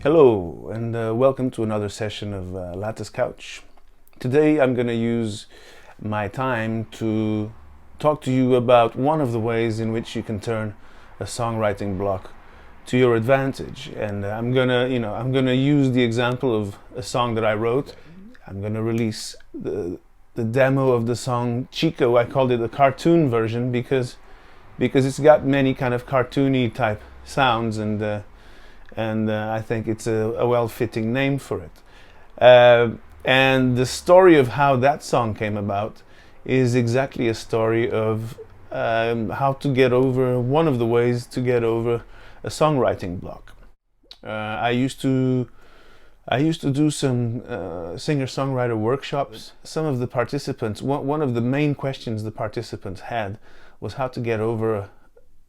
Hello and welcome to another session of Lata's Couch. Today I'm going to use my time to talk to you about one of the ways in which you can turn a songwriting block to your advantage. And I'm going to use the example of a song that I wrote. I'm going to release the demo of the song Chico. I called it a cartoon version because it's got many kind of cartoony type sounds, and I think it's a well-fitting name for it. And the story of how that song came about is exactly a story of how to get over, one of the ways to get over a songwriting block. I used to do some singer-songwriter workshops. Some of the participants, one of the main questions the participants had was how to get over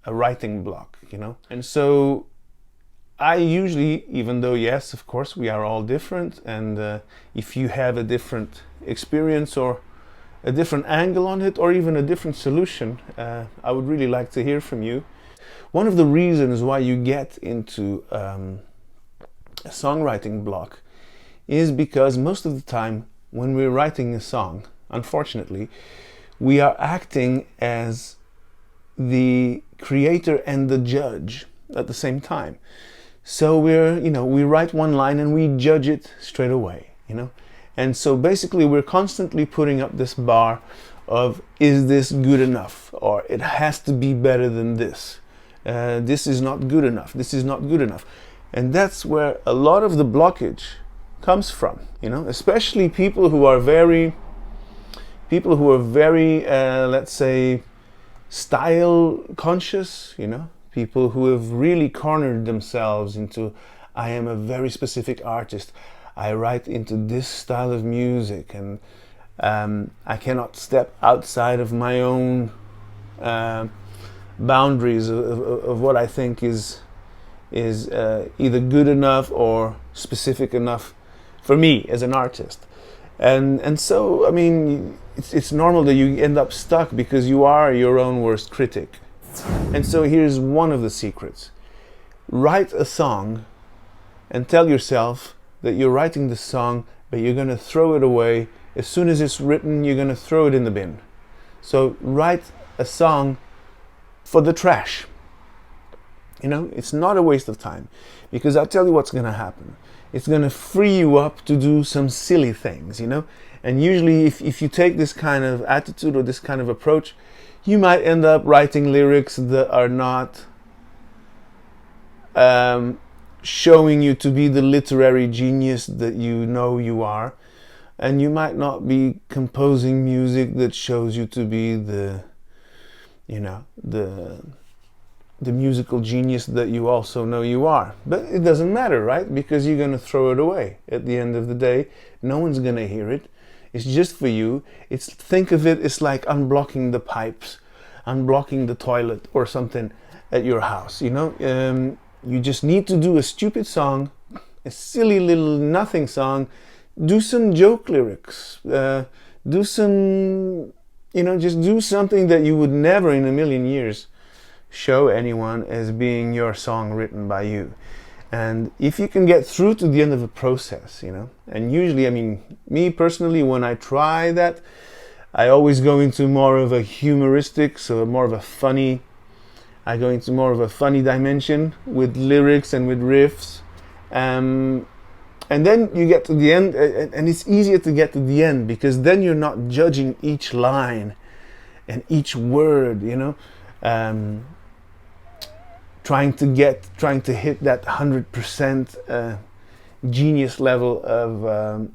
a writing block, And so I usually, even though yes, of course, we are all different, and if you have a different experience or a different angle on it, or even a different solution, I would really like to hear from you. One of the reasons why you get into a songwriting block is because most of the time when we're writing a song, unfortunately, we are acting as the creator and the judge at the same time. So we write one line and we judge it straight away, And so basically we're constantly putting up this bar of, is this good enough? Or it has to be better than this. This is not good enough. This is not good enough. And that's where a lot of the blockage comes from, especially people who are very, let's say, style conscious, people who have really cornered themselves into, I am a very specific artist. I write into this style of music, and I cannot step outside of my own boundaries of what I think is either good enough or specific enough for me as an artist. And so, I mean, it's normal that you end up stuck because you are your own worst critic. And so here's one of the secrets. Write a song and tell yourself that you're writing the song, but you're going to throw it away. As soon as it's written, you're going to throw it in the bin. So write a song for the trash. It's not a waste of time, because I'll tell you what's going to happen. It's going to free you up to do some silly things, And usually if you take this kind of attitude or this kind of approach, you might end up writing lyrics that are not showing you to be the literary genius that you are. And you might not be composing music that shows you to be the musical genius that you also know you are. But it doesn't matter, right? Because you're going to throw it away. At the end of the day, no one's going to hear it. It's just for you. Think of it as like unblocking the pipes, unblocking the toilet or something at your house, You just need to do a stupid song, a silly little nothing song, do some joke lyrics, do some, just do something that you would never in a million years show anyone as being your song written by you. And if you can get through to the end of a process, and usually, I mean, me personally, when I try that, I always go into more of a humoristic, so more of a funny, I go into more of a funny dimension with lyrics and with riffs. And then you get to the end, and it's easier to get to the end because then you're not judging each line and each word, trying to hit that 100% genius level of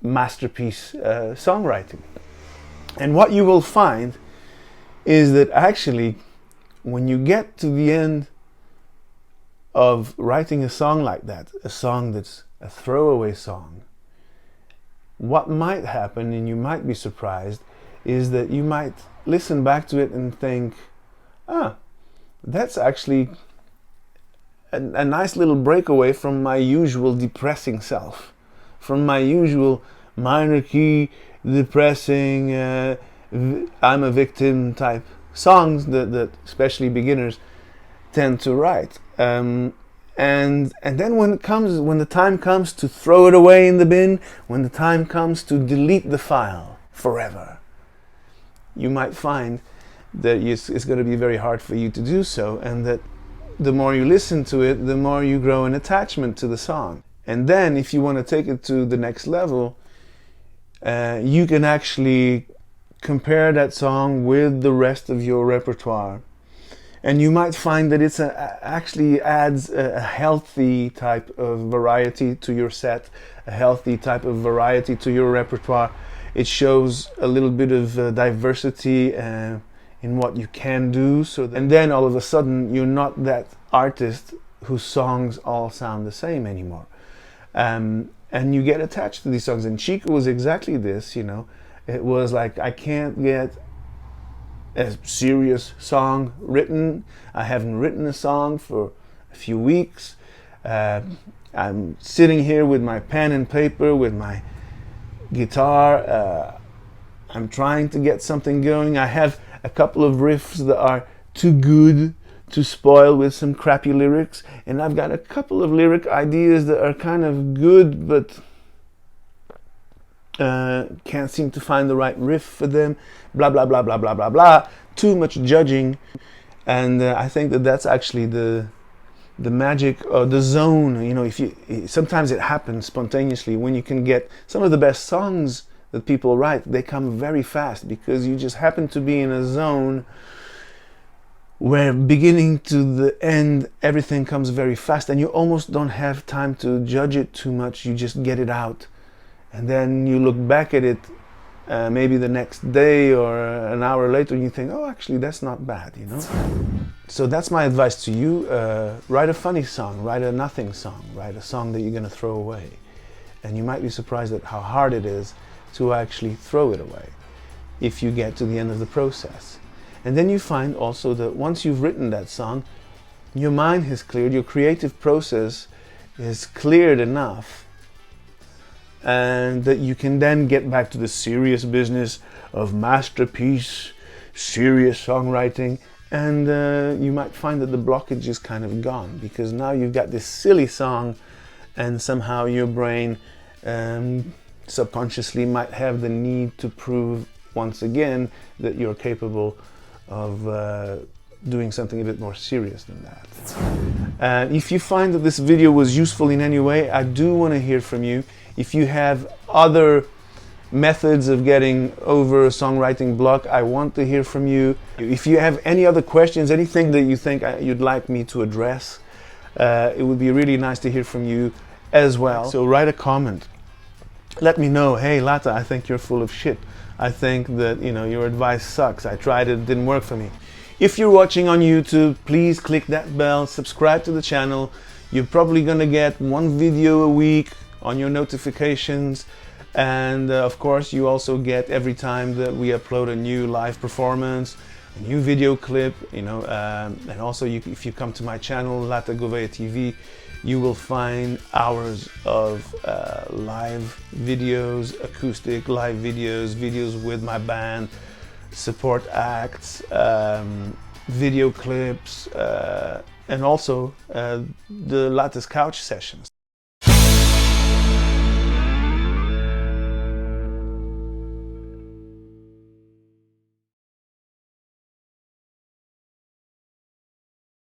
masterpiece songwriting. And what you will find is that actually, when you get to the end of writing a song like that, a song that's a throwaway song, what might happen, and you might be surprised, is that you might listen back to it and think, that's actually a nice little breakaway from my usual depressing self, from my usual minor key, depressing, I'm a victim type songs that especially beginners tend to write. And And then when the time comes to throw it away in the bin, when the time comes to delete the file forever, you might find that it's going to be very hard for you to do so, and that the more you listen to it, the more you grow an attachment to the song. And then if you want to take it to the next level, you can actually compare that song with the rest of your repertoire. And you might find that it's actually adds a healthy type of variety to your set, a healthy type of variety to your repertoire. It shows a little bit of diversity in what you can do. And then all of a sudden, you're not that artist whose songs all sound the same anymore. And you get attached to these songs. And Chico was exactly this, you know. It was like, I can't get a serious song written. I haven't written a song for a few weeks. I'm sitting here with my pen and paper, with my guitar. I'm trying to get something going. I have a couple of riffs that are too good to spoil with some crappy lyrics, and I've got a couple of lyric ideas that are kind of good, but can't seem to find the right riff for them, blah blah blah blah blah blah blah. Too much judging. And I think that that's actually the magic, or the zone. You know, sometimes it happens spontaneously when you can get some of the best songs that people write. They come very fast because you just happen to be in a zone where beginning to the end everything comes very fast, and you almost don't have time to judge it too much. You just get it out. And then you look back at it maybe the next day or an hour later, and you think, oh, actually, that's not bad, you know? So that's my advice to you. Write a funny song, write a nothing song, write a song that you're going to throw away. And you might be surprised at how hard it is to actually throw it away if you get to the end of the process. And then you find also that once you've written that song, your mind has cleared, your creative process is cleared enough, and that you can then get back to the serious business of masterpiece, serious songwriting, and you might find that the blockage is kind of gone, because now you've got this silly song, and somehow your brain subconsciously might have the need to prove once again that you're capable of doing something a bit more serious than that. If you find that this video was useful in any way, I do want to hear from you. If you have other methods of getting over a songwriting block, I want to hear from you. If you have any other questions, anything that you think you'd like me to address, it would be really nice to hear from you as well. So write a comment. Let me know, hey Lata, I think you're full of shit. I think that, you know, your advice sucks. I tried it, didn't work for me. If you're watching on YouTube, please click that bell, subscribe to the channel. You're probably gonna get one video a week on your notifications, and of course you also get every time that we upload a new live performance, a new video clip, you know, and also if you come to my channel, Lata Gouveia TV, you will find hours of live videos, acoustic live videos, videos with my band, support acts, video clips, and also the Lata's couch sessions.